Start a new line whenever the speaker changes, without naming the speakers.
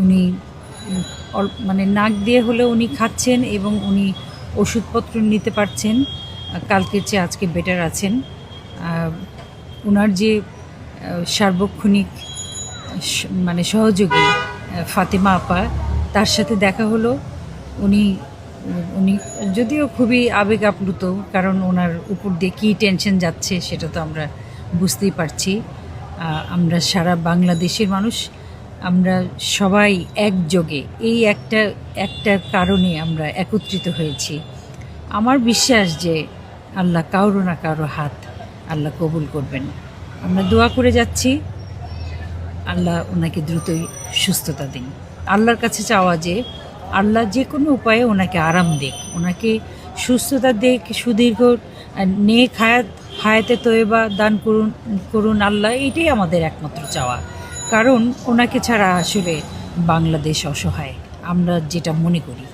উনি মানে নাক দিয়ে হলেও উনি খাচ্ছেন এবং উনি ওষুধপত্র নিতে পারছেন। কালকের চেয়ে আজকে বেটার আছেন। ওনার যে সার্বক্ষণিক মানে সহযোগী ফাতেমা আপা, তার সাথে দেখা হলো। উনি উনি যদিও খুবই আবেগ আপ্লুত, কারণ ওনার উপর দিয়ে কী টেনশন যাচ্ছে সেটা তো আমরা বুঝতেই পারছি। আমরা সারা বাংলাদেশের মানুষ, আমরা সবাই একযোগে এই একটা কারণে আমরা একত্রিত হয়েছি। আমার বিশ্বাস যে আল্লাহ কারো না কারো হাত আল্লাহ কবুল করবেন। আমরা দোয়া করে যাচ্ছি, আল্লাহ ওনাকে দ্রুতই সুস্থতা দিন। আল্লাহর কাছে চাওয়া যে আল্লাহ যে কোনো উপায়ে ওনাকে আরাম দেখ, ওনাকে সুস্থতা দেখ, সুদীর্ঘ নেক হায়াতে তৈবা দান করুন আল্লাহ। এটাই আমাদের একমাত্র চাওয়া, কারণ ওনাকে ছাড়া আসলে বাংলাদেশ অসহায়, আমরা যেটা মনে করি।